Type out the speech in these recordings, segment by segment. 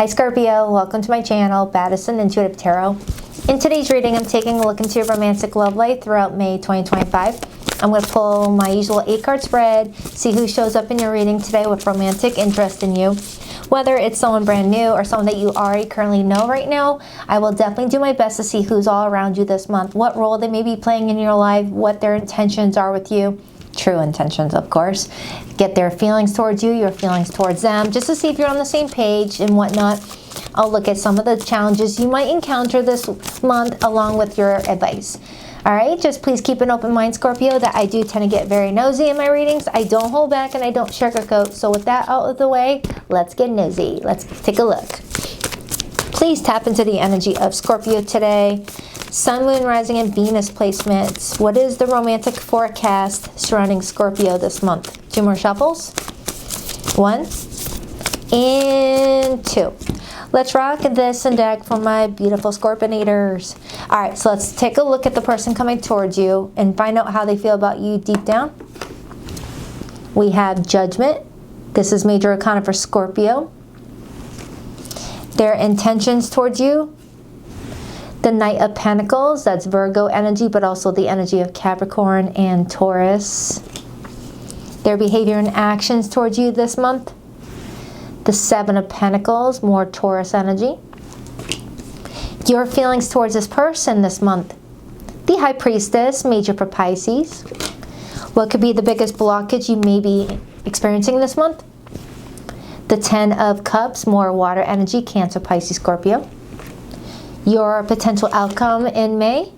Hi Scorpio, welcome to my channel, Baddison Intuitive Tarot. In today's reading, I'm taking a look into your romantic love life throughout May 2025. I'm going to pull my usual 8-card spread, see who shows up in your reading today with romantic interest in you. Whether it's someone brand new or someone that you already currently know right now, I will definitely do my best to see who's all around you this month, what role they may be playing in your life, what their intentions are with you. True intentions, of course. Get their feelings towards you, your feelings towards them, just to see if you're on the same page and whatnot. I'll look at some of the challenges you might encounter this month along with your advice. All right, just please keep an open mind, Scorpio, that I do tend to get very nosy in my readings. I don't hold back and I don't sugarcoat. So with that out of the way, let's get nosy. Let's take a look. Please tap into the energy of Scorpio today. Sun, Moon, Rising, and Venus placements. What is the romantic forecast surrounding Scorpio this month? 2 more shuffles. 1 and 2. Let's rock this and deck for my beautiful Scorpionators. All right, so let's take a look at the person coming towards you and find out how they feel about you deep down. We have Judgment. This is major arcana for Scorpio. Their intentions towards you. The Knight of Pentacles, that's Virgo energy, but also the energy of Capricorn and Taurus. Their behavior and actions towards you this month. The 7 of Pentacles, more Taurus energy. Your feelings towards this person this month. The High Priestess, major for Pisces. What could be the biggest blockage you may be experiencing this month? The 10 of Cups, more water energy, Cancer, Pisces, Scorpio. Your potential outcome in May.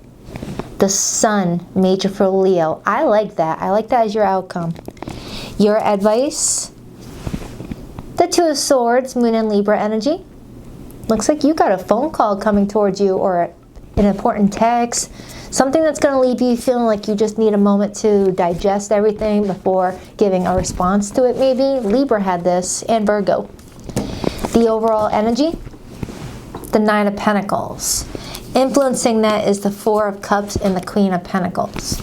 The Sun, major for Leo. I like that. I like that as your outcome. Your advice. The 2 of Swords, Moon and Libra energy. Looks like you got a phone call coming towards you or an important text. Something that's going to leave you feeling like you just need a moment to digest everything before giving a response to it maybe. Libra had this, and Virgo. The overall energy. The 9 of Pentacles. Influencing that is the 4 of Cups and the Queen of Pentacles.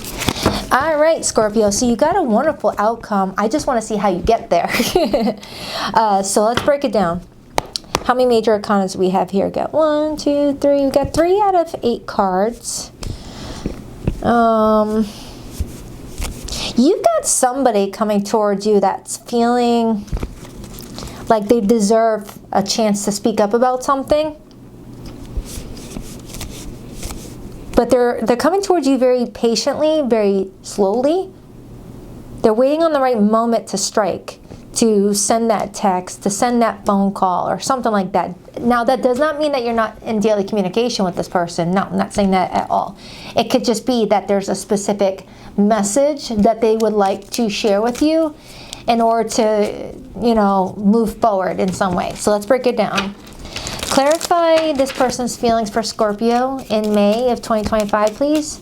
All right, Scorpio, so you got a wonderful outcome. I just want to see how you get there. So let's break it down. How many major arcanas do we have here? Got 1, 2, 3. We got 3 out of 8 cards. You've got somebody coming towards you that's feeling like they deserve a chance to speak up about something. But they're coming towards you very patiently, very slowly. They're waiting on the right moment to strike, to send that text, to send that phone call, or something like that. Now, that does not mean that you're not in daily communication with this person. No, I'm not saying that at all. It could just be that there's a specific message that they would like to share with you in order to, you know, move forward in some way. So let's break it down. Clarify this person's feelings for Scorpio in May of 2025, please.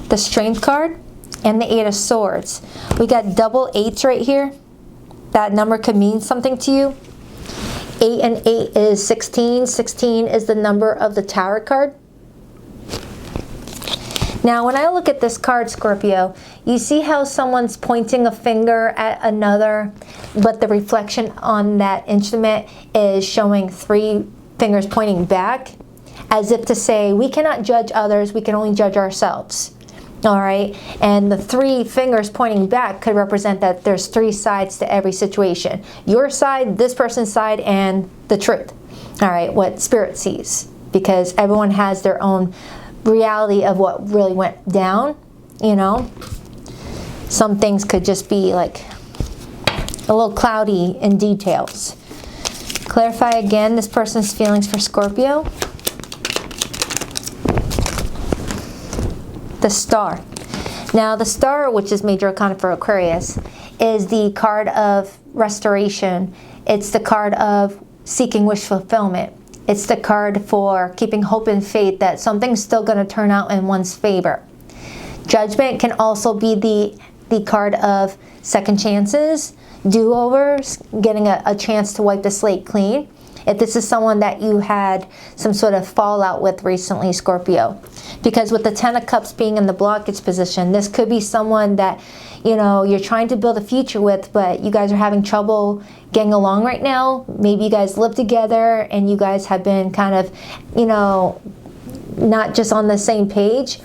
The Strength card and the 8 of Swords. We got double 8s right here. That number could mean something to you. 8 and 8 is 16. 16 is the number of the Tower card. Now, when I look at this card, Scorpio, you see how someone's pointing a finger at another, but the reflection on that instrument is showing 3 fingers pointing back, as if to say, we cannot judge others, we can only judge ourselves. All right, and the 3 fingers pointing back could represent that there's 3 sides to every situation. Your side, this person's side, and the truth. All right, what Spirit sees, because everyone has their own reality of what really went down, you know. Some things could just be like a little cloudy in details. Clarify again this person's feelings for Scorpio. The Star. Now the Star, which is major arcana for Aquarius, is the card of restoration. It's the card of seeking wish fulfillment. It's the card for keeping hope and faith that something's still going to turn out in one's favor. Judgment can also be the card of second chances, do-overs, getting a chance to wipe the slate clean. if this is someone that you had some sort of fallout with recently, Scorpio. Because with the Ten of Cups being in the blockage position, this could be someone that, you know, you're trying to build a future with, but you guys are having trouble getting along right now. Maybe you guys live together and you guys have been kind of, you know, not just on the same page.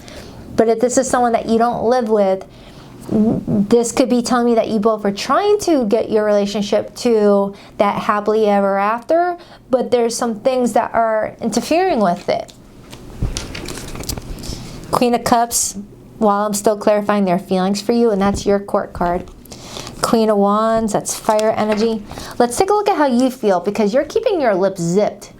But if this is someone that you don't live with, this could be telling me that you both are trying to get your relationship to that happily ever after, but there's some things that are interfering with it. Queen of Cups, while I'm still clarifying their feelings for you, and that's your court card. Queen of Wands, that's fire energy. Let's take a look at how you feel, because you're keeping your lips zipped.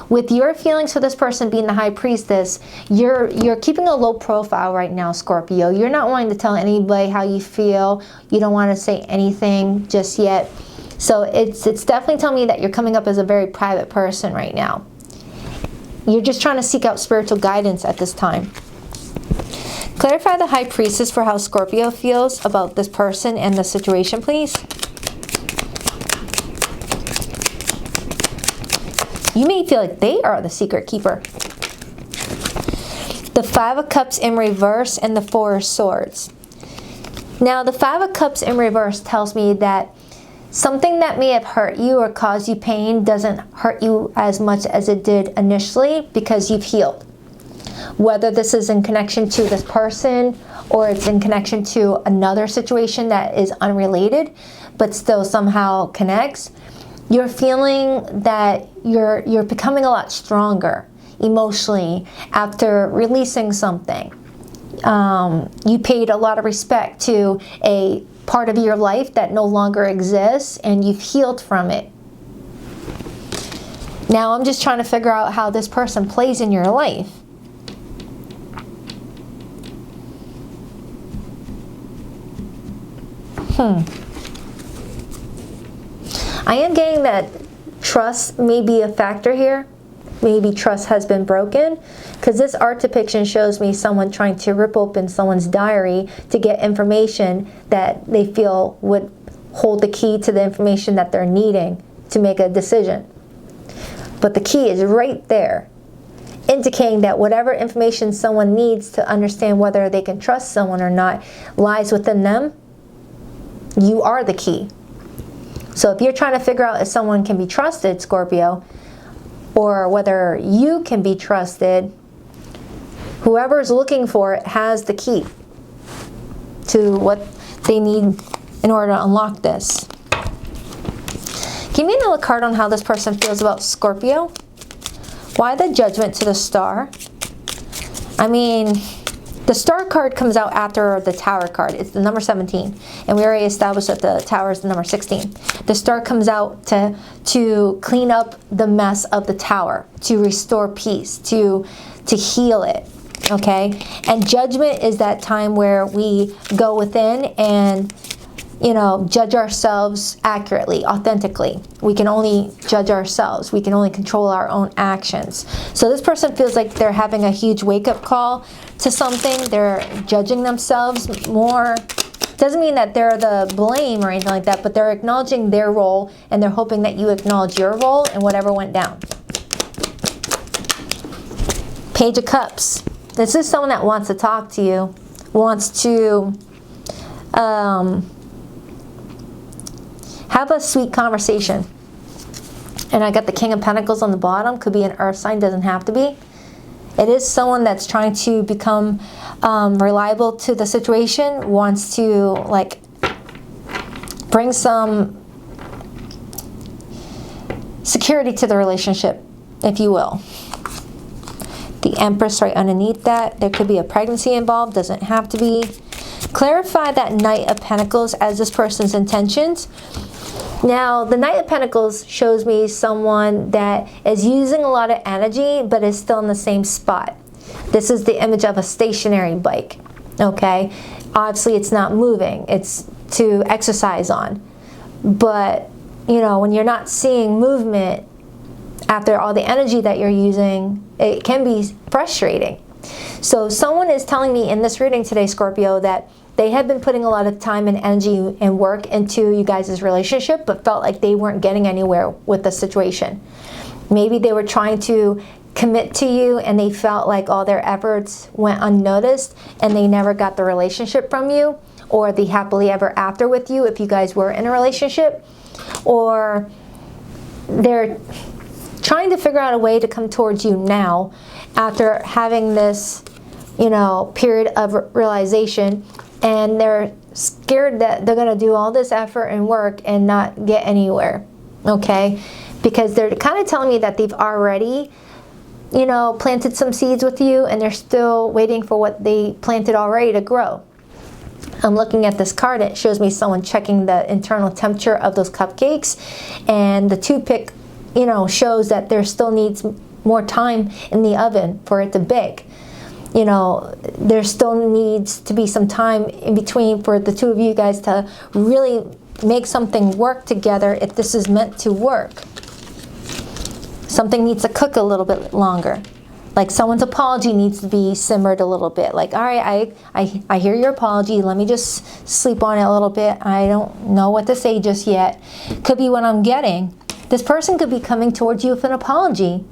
With your feelings for this person being the High Priestess, you're keeping a low profile right now, Scorpio. You're not wanting to tell anybody how you feel. You don't want to say anything just yet. So it's definitely telling me that you're coming up as a very private person right now. You're just trying to seek out spiritual guidance at this time. Clarify the High Priestess for how Scorpio feels about this person and the situation, please. You may feel like they are the secret keeper. The Five of Cups in reverse and the Four of Swords. Now, the Five of Cups in reverse tells me that something that may have hurt you or caused you pain doesn't hurt you as much as it did initially because you've healed. Whether this is in connection to this person or it's in connection to another situation that is unrelated but still somehow connects, you're feeling that you're becoming a lot stronger emotionally after releasing something. You paid a lot of respect to a part of your life that no longer exists, and you've healed from it. Now I'm just trying to figure out how this person plays in your life. I am getting that trust may be a factor here. Maybe trust has been broken, because this art depiction shows me someone trying to rip open someone's diary to get information that they feel would hold the key to the information that they're needing to make a decision. But the key is right there, indicating that whatever information someone needs to understand whether they can trust someone or not lies within them. You are the key. So if you're trying to figure out if someone can be trusted, Scorpio, or whether you can be trusted, whoever's looking for it has the key to what they need in order to unlock this. Give me another card on how this person feels about Scorpio. Why the Judgment to the Star? I mean, the Star card comes out after the Tower card. It's the number 17. And we already established that the Tower is the number 16. The Star comes out to clean up the mess of the Tower, to restore peace, to heal it. Okay? And Judgment is that time where we go within and, you know, judge ourselves accurately, authentically. We can only judge ourselves. We can only control our own actions. So this person feels like they're having a huge wake-up call to something. They're judging themselves more. Doesn't mean that they're the blame or anything like that, but they're acknowledging their role, and they're hoping that you acknowledge your role and whatever went down. Page of Cups. This is someone that wants to talk to you, wants to have a sweet conversation. And I got the King of Pentacles on the bottom. Could be an earth sign, doesn't have to be. It is someone that's trying to become reliable to the situation, wants to like bring some security to the relationship, if you will. The Empress right underneath that. There could be a pregnancy involved, doesn't have to be. Clarify that Knight of Pentacles as this person's intentions. Now, the Knight of Pentacles shows me someone that is using a lot of energy, but is still in the same spot. This is the image of a stationary bike, okay? Obviously, it's not moving. It's to exercise on. But, you know, when you're not seeing movement after all the energy that you're using, it can be frustrating. So someone is telling me in this reading today, Scorpio, that they had been putting a lot of time and energy and work into you guys' relationship, but felt like they weren't getting anywhere with the situation. Maybe they were trying to commit to you and they felt like all their efforts went unnoticed and they never got the relationship from you, or the happily ever after with you if you guys were in a relationship. Or they're trying to figure out a way to come towards you now after having this, you know, period of realization, and they're scared that they're going to do all this effort and work and not get anywhere, okay? Because they're kind of telling me that they've already, you know, planted some seeds with you and they're still waiting for what they planted already to grow. I'm looking at this card. It shows me someone checking the internal temperature of those cupcakes, and the toothpick, you know, shows that there still needs more time in the oven for it to bake. You know, there still needs to be some time in between for the two of you guys to really make something work together if this is meant to work. Something needs to cook a little bit longer. Like someone's apology needs to be simmered a little bit. Like, all right, I hear your apology. Let me just sleep on it a little bit. I don't know what to say just yet. Could be what I'm getting. This person could be coming towards you with an apology.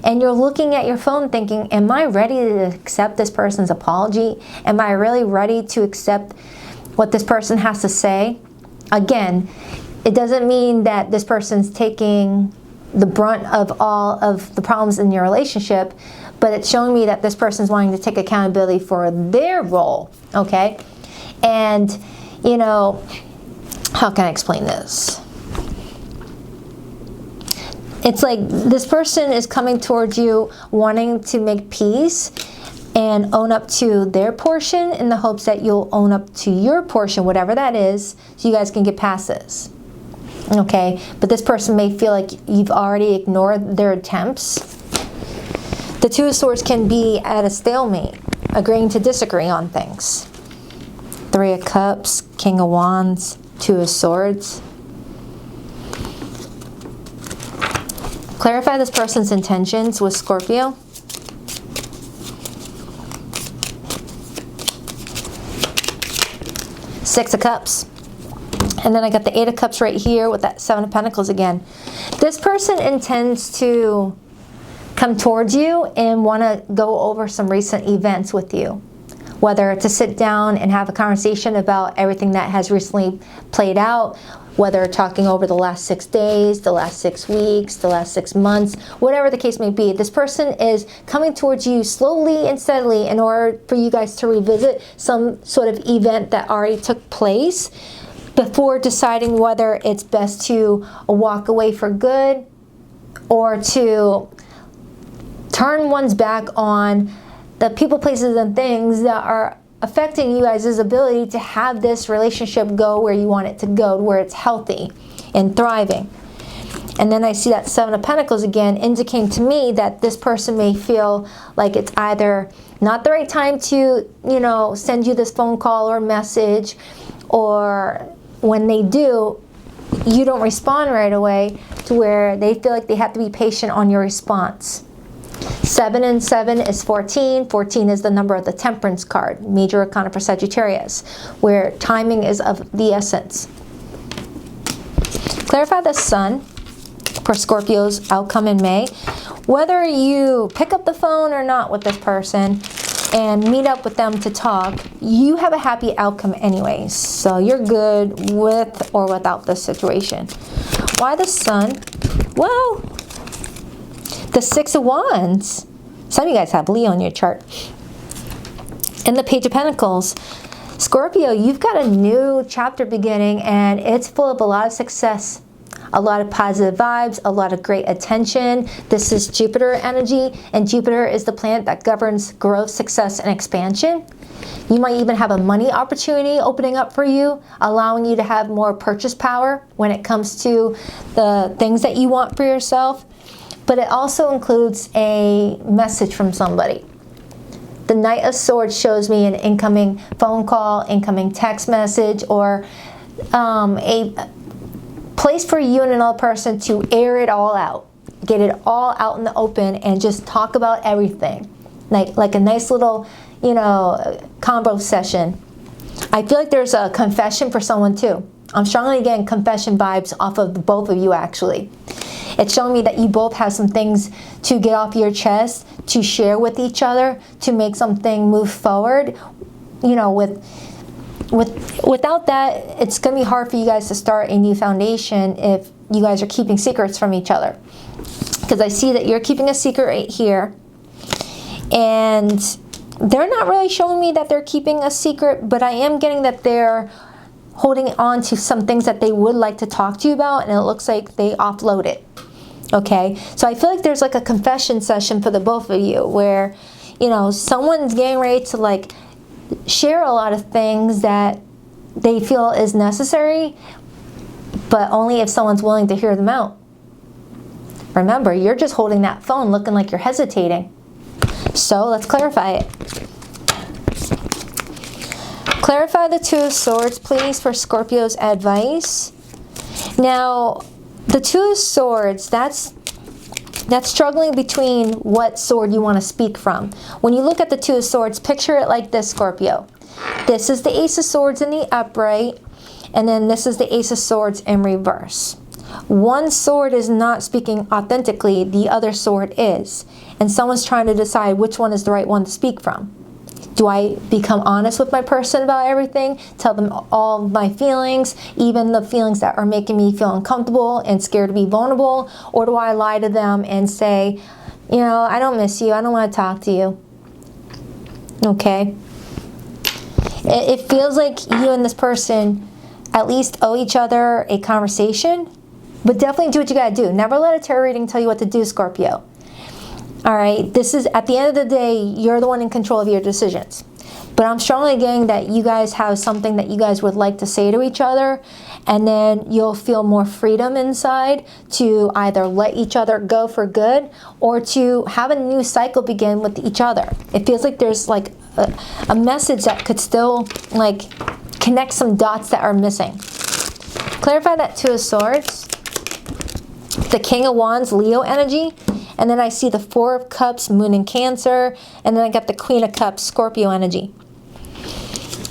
And you're looking at your phone thinking, am I ready to accept this person's apology? Am I really ready to accept what this person has to say? Again, it doesn't mean that this person's taking the brunt of all of the problems in your relationship, but it's showing me that this person's wanting to take accountability for their role, okay? And, you know, how can I explain this? It's like this person is coming towards you wanting to make peace and own up to their portion in the hopes that you'll own up to your portion, whatever that is, so you guys can get past this. Okay, but this person may feel like you've already ignored their attempts. The Two of Swords can be at a stalemate, agreeing to disagree on things. Three of Cups, King of Wands, Two of Swords. Clarify this person's intentions with Scorpio. Six of Cups. And then I got the Eight of Cups right here with that Seven of Pentacles again. This person intends to come towards you and want to go over some recent events with you. Whether to sit down and have a conversation about everything that has recently played out, whether talking over the last 6 days, the last 6 weeks, the last 6 months, whatever the case may be. This person is coming towards you slowly and steadily in order for you guys to revisit some sort of event that already took place, before deciding whether it's best to walk away for good or to turn one's back on the people, places, and things that are affecting you guys' ability to have this relationship go where you want it to go, where it's healthy and thriving. And then I see that Seven of Pentacles again, indicating to me that this person may feel like it's either not the right time to, you know, send you this phone call or message, or when they do, you don't respond right away, to where they feel like they have to be patient on your response. 7 and 7 is 14. 14 is the number of the Temperance card, major arcana for Sagittarius, where timing is of the essence. Clarify the Sun for Scorpio's outcome in May. Whether you pick up the phone or not with this person and meet up with them to talk, you have a happy outcome anyways. So you're good with or without this situation. Why the Sun? Well, the Six of Wands. Some of you guys have Leo in your chart. And the Page of Pentacles. Scorpio, you've got a new chapter beginning, and it's full of a lot of success. A lot of positive vibes, a lot of great attention. This is Jupiter energy, and Jupiter is the planet that governs growth, success, and expansion. You might even have a money opportunity opening up for you, allowing you to have more purchase power when it comes to the things that you want for yourself. But it also includes a message from somebody. The Knight of Swords shows me an incoming phone call, incoming text message, or a place for you and another person to air it all out. Get it all out in the open and just talk about everything. Like a nice little, you know, combo session. I feel like there's a confession for someone too. I'm strongly getting confession vibes off of both of you actually. It's showing me that you both have some things to get off your chest, to share with each other, to make something move forward. You know, without that, it's going to be hard for you guys to start a new foundation if you guys are keeping secrets from each other. Because I see that you're keeping a secret right here. And they're not really showing me that they're keeping a secret, but I am getting that they're holding on to some things that they would like to talk to you about, and it looks like they offload it. Okay, so I feel like there's like a confession session for the both of you where, you know, someone's getting ready to like share a lot of things that they feel is necessary, but only if someone's willing to hear them out. Remember, you're just holding that phone looking like you're hesitating. So let's clarify it. Clarify the Two of Swords, please, for Scorpio's advice. Now, the Two of Swords, that's struggling between what sword you want to speak from. When you look at the Two of Swords, picture it like this, Scorpio. This is the Ace of Swords in the upright, and then this is the Ace of Swords in reverse. One sword is not speaking authentically, the other sword is. And someone's trying to decide which one is the right one to speak from. Do I become honest with my person about everything? Tell them all my feelings, even the feelings that are making me feel uncomfortable and scared to be vulnerable? Or do I lie to them and say, you know, I don't miss you, I don't want to talk to you? Okay? It feels like you and this person at least owe each other a conversation, but definitely do what you gotta do. Never let a tarot reading tell you what to do, Scorpio. All right, this is, at the end of the day, you're the one in control of your decisions. But I'm strongly getting that you guys have something that you guys would like to say to each other, and then you'll feel more freedom inside to either let each other go for good or to have a new cycle begin with each other. It feels like there's like a message that could still like connect some dots that are missing. Clarify that Two of Swords. The King of Wands, Leo energy. And then I see the Four of Cups, Moon in Cancer. And then I got the Queen of Cups, Scorpio energy.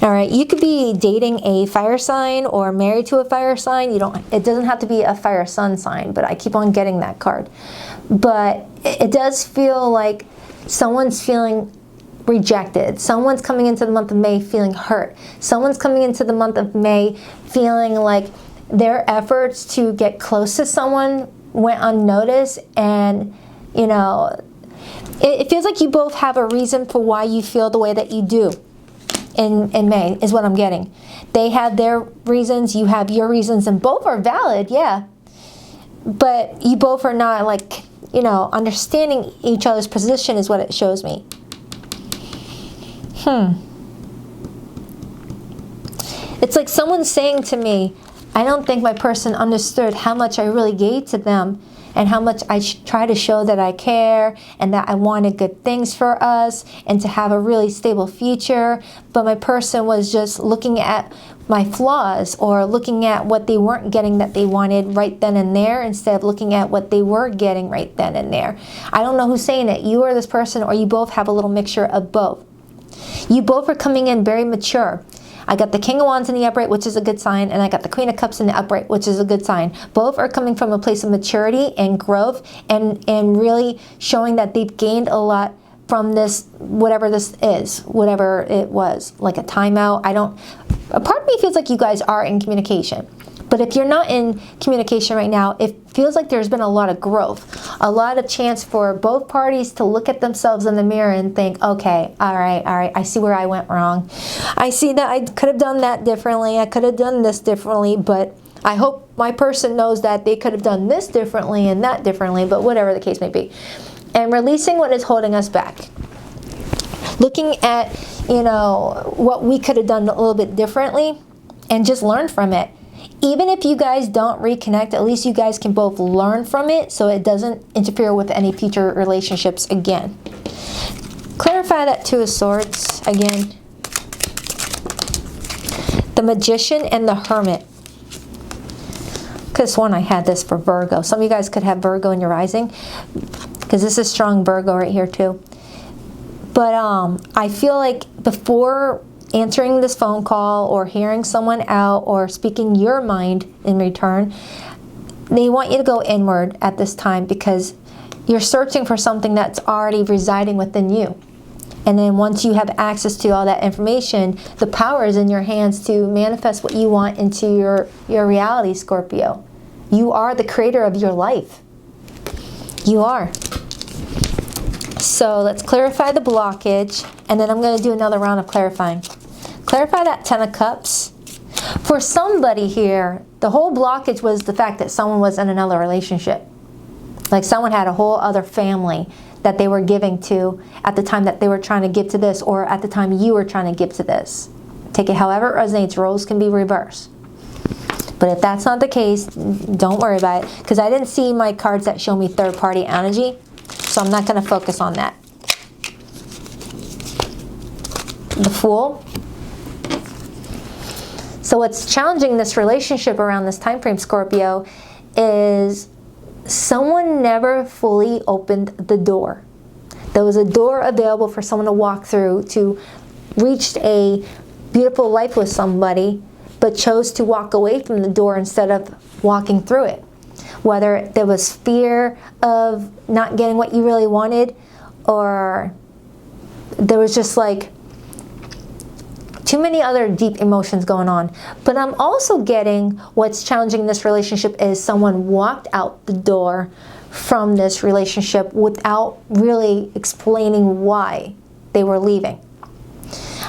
All right, you could be dating a fire sign or married to a fire sign. It doesn't have to be a fire sun sign, but I keep on getting that card. But it does feel like someone's feeling rejected. Someone's coming into the month of May feeling hurt. Someone's coming into the month of May feeling like their efforts to get close to someone went unnoticed, and you know, it feels like you both have a reason for why you feel the way that you do in May, is what I'm getting. They have their reasons, you have your reasons, and both are valid, yeah. But you both are not like, you know, understanding each other's position is what it shows me. It's like someone's saying to me, I don't think my person understood how much I really gave to them and how much I try to show that I care and that I wanted good things for us and to have a really stable future. But my person was just looking at my flaws or looking at what they weren't getting that they wanted right then and there instead of looking at what they were getting right then and there. I don't know who's saying it, you or this person, or you both have a little mixture of both. You both are coming in very mature. I got the King of Wands in the upright, which is a good sign, and I got the Queen of Cups in the upright, which is a good sign. Both are coming from a place of maturity and growth and really showing that they've gained a lot from this, whatever this is, whatever it was, like a timeout. A part of me feels like you guys are in communication. But if you're not in communication right now, it feels like there's been a lot of growth, a lot of chance for both parties to look at themselves in the mirror and think, okay, all right, I see where I went wrong. I see that I could have done that differently. I could have done this differently, but I hope my person knows that they could have done this differently and that differently, but whatever the case may be. And releasing what is holding us back. Looking at, you know, what we could have done a little bit differently and just learn from it. Even if you guys don't reconnect, at least you guys can both learn from it so it doesn't interfere with any future relationships again. Clarify that Two of Swords again. The Magician and the Hermit. Could have sworn I had this for Virgo. Some of you guys could have Virgo in your rising, because this is strong Virgo right here too. But I feel like before answering this phone call or hearing someone out or speaking your mind in return, they want you to go inward at this time because you're searching for something that's already residing within you. And then once you have access to all that information, the power is in your hands to manifest what you want into your reality, Scorpio. You are the creator of your life. You are. So let's clarify the blockage, and then I'm going to do another round of clarifying. Clarify that Ten of Cups. For somebody here, the whole blockage was the fact that someone was in another relationship. Like someone had a whole other family that they were giving to at the time that they were trying to give to this, or at the time you were trying to give to this. Take it however it resonates. Roles can be reversed. But if that's not the case, don't worry about it, because I didn't see my cards that show me third-party energy, so I'm not going to focus on that. The Fool. So what's challenging this relationship around this time frame, Scorpio, is someone never fully opened the door. There was a door available for someone to walk through to reach a beautiful life with somebody, but chose to walk away from the door instead of walking through it. Whether there was fear of not getting what you really wanted, or there was just like too many other deep emotions going on. But I'm also getting what's challenging this relationship is someone walked out the door from this relationship without really explaining why they were leaving.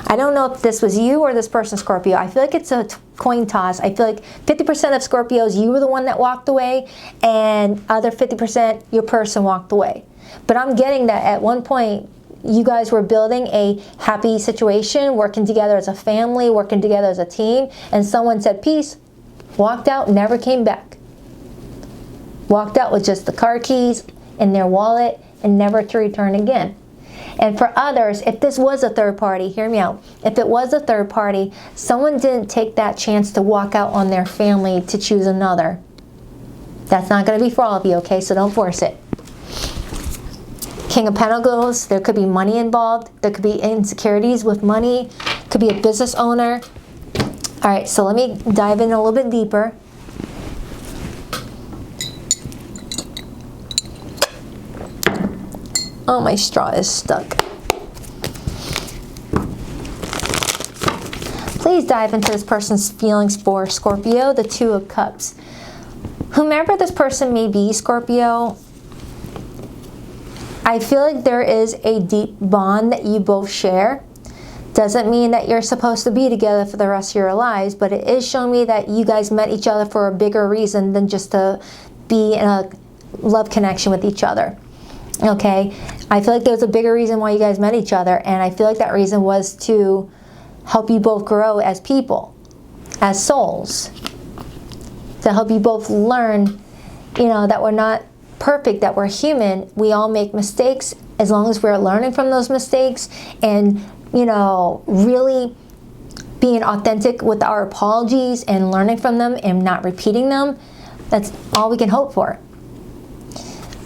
I don't know if this was you or this person, Scorpio. I feel like it's a coin toss. I feel like 50% of Scorpios, you were the one that walked away, and other 50%, your person walked away. But I'm getting that at one point, you guys were building a happy situation, working together as a family, working together as a team, and someone said peace, walked out, never came back. Walked out with just the car keys in their wallet and never to return again. And for others, if this was a third party, hear me out. If it was a third party, someone didn't take that chance to walk out on their family to choose another. That's not going to be for all of you, okay? So don't force it. King of Pentacles, there could be money involved. There could be insecurities with money. Could be a business owner. All right, so let me dive in a little bit deeper. Oh, my straw is stuck. Please dive into this person's feelings for Scorpio, the Two of Cups. Whomever this person may be, Scorpio, I feel like there is a deep bond that you both share. Doesn't mean that you're supposed to be together for the rest of your lives, but it is showing me that you guys met each other for a bigger reason than just to be in a love connection with each other. Okay, I feel like there's a bigger reason why you guys met each other, and I feel like that reason was to help you both grow as people, as souls, to help you both learn, you know, that we're not perfect, that we're human. We all make mistakes. As long as we're learning from those mistakes and, you know, really being authentic with our apologies and learning from them and not repeating them, that's all we can hope for.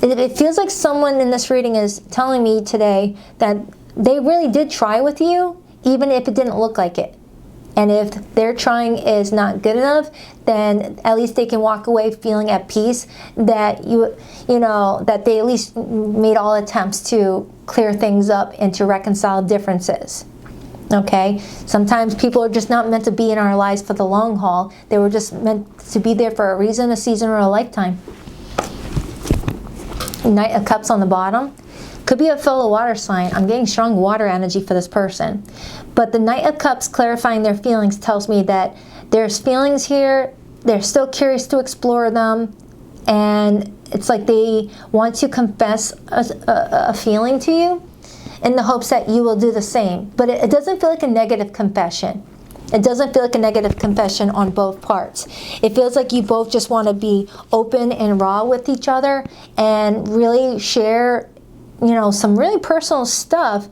It feels like someone in this reading is telling me today that they really did try with you, even if it didn't look like it. And if their trying is not good enough, then at least they can walk away feeling at peace that you know, that they at least made all attempts to clear things up and to reconcile differences. Okay? Sometimes people are just not meant to be in our lives for the long haul. They were just meant to be there for a reason, a season, or a lifetime. Knight of Cups on the bottom. Could be a fellow water sign. I'm getting strong water energy for this person. But the Knight of Cups clarifying their feelings tells me that there's feelings here. They're still curious to explore them. And it's like they want to confess a feeling to you in the hopes that you will do the same. But it doesn't feel like a negative confession. It doesn't feel like a negative confession on both parts. It feels like you both just want to be open and raw with each other and really share, you know, some really personal stuff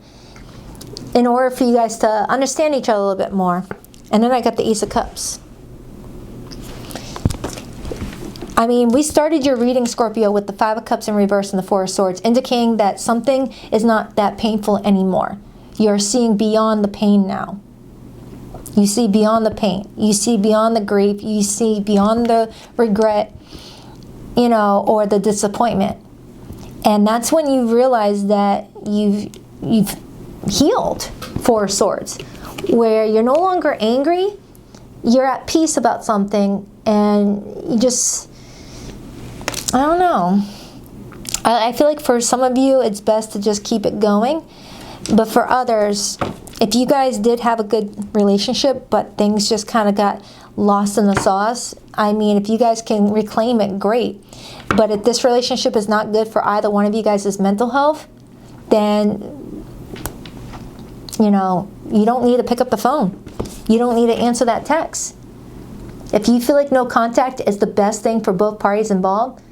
in order for you guys to understand each other a little bit more. And then I got the Ace of Cups. I mean, we started your reading, Scorpio, with the Five of Cups in reverse and the Four of Swords, indicating that something is not that painful anymore. You're seeing beyond the pain now. You see beyond the pain. You see beyond the grief. You see beyond the regret. you know, or the disappointment. And that's when you realize that you've healed, Four of Swords, where you're no longer angry, you're at peace about something, and you just, I don't know. I feel like for some of you, it's best to just keep it going. But for others, if you guys did have a good relationship, but things just kind of got lost in the sauce, I mean, if you guys can reclaim it, great. But if this relationship is not good for either one of you guys' mental health, then, you know, you don't need to pick up the phone. You don't need to answer that text. If you feel like no contact is the best thing for both parties involved,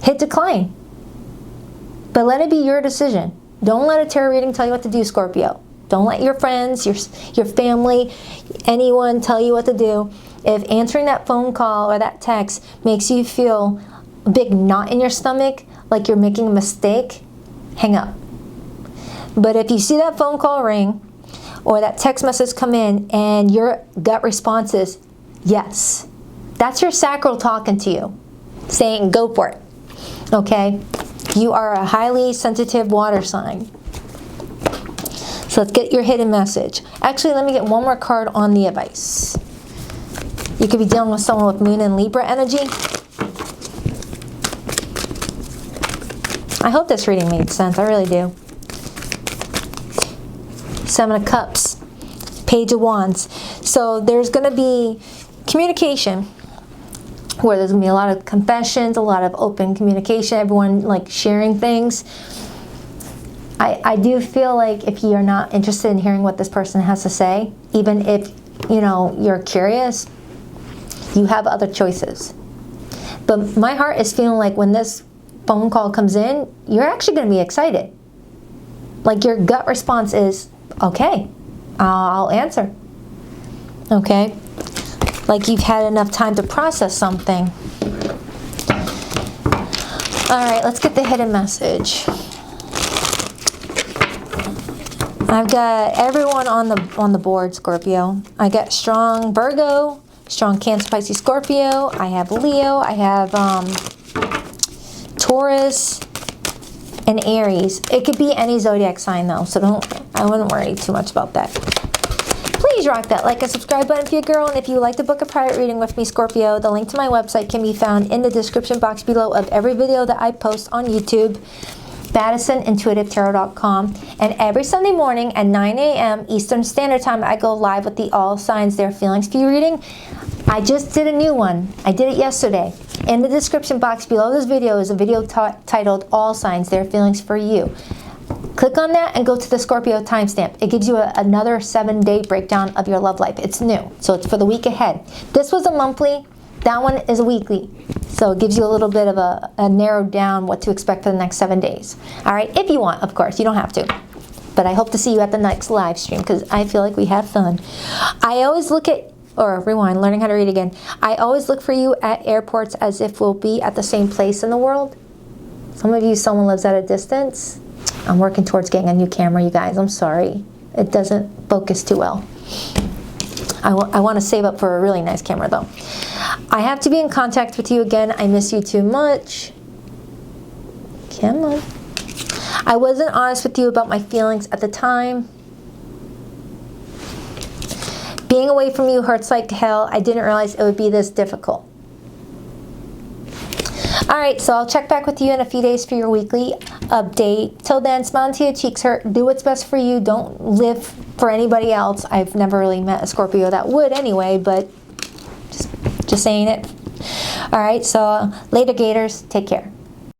hit decline. But let it be your decision. Don't let a tarot reading tell you what to do, Scorpio. Don't let your friends, your family, anyone tell you what to do. If answering that phone call or that text makes you feel a big knot in your stomach, like you're making a mistake, hang up. But if you see that phone call ring or that text message come in and your gut response is yes, that's your sacral talking to you, saying go for it, okay? You are a highly sensitive water sign. So let's get your hidden message. Actually, let me get one more card on the advice. You could be dealing with someone with Moon and Libra energy. I hope this reading made sense. I really do. Seven of Cups, Page of Wands. So there's going to be communication where there's going to be a lot of confessions, a lot of open communication, everyone like sharing things. I do feel like if you're not interested in hearing what this person has to say, even if, you know, you're curious, you have other choices. But my heart is feeling like when this phone call comes in, you're actually going to be excited. Like your gut response is, okay, I'll answer. Okay? Like you've had enough time to process something. All right, let's get the hidden message. I've got everyone on the board, Scorpio. I got strong Virgo, strong Cancer, Pisces, Scorpio. I have Leo. I have Taurus and Aries. It could be any zodiac sign though, so I wouldn't worry too much about that. Please rock that like and subscribe button for your girl, and if you would like to book a private reading with me, Scorpio, the link to my website can be found in the description box below of every video that I post on YouTube. BaddisonIntuitiveTarot.com, and every Sunday morning at 9 a.m. Eastern Standard Time, I go live with the All Signs Their Feelings for You reading. I just did a new one. I did it yesterday. In the description box below this video is a video titled All Signs Their Feelings for You. Click on that and go to the Scorpio timestamp. It gives you another 7-day breakdown of your love life. It's new, so it's for the week ahead. This was a monthly. That one is a weekly. So it gives you a little bit of a narrowed down what to expect for the next 7 days. All right, if you want, of course, you don't have to. But I hope to see you at the next live stream because I feel like we have fun. I always look at, or rewind, learning how to read again. I always look for you at airports as if we'll be at the same place in the world. Some of you, someone lives at a distance. I'm working towards getting a new camera, you guys. I'm sorry. It doesn't focus too well. I want to save up for a really nice camera though. I have to be in contact with you again. I miss you too much. Come on. I wasn't honest with you about my feelings at the time. Being away from you hurts like hell. I didn't realize it would be this difficult. All right, so I'll check back with you in a few days for your weekly update. Till then, smile until your cheeks hurt. Do what's best for you. Don't live for anybody else. I've never really met a Scorpio that would anyway, but just saying it. All right, so later, Gators. Take care.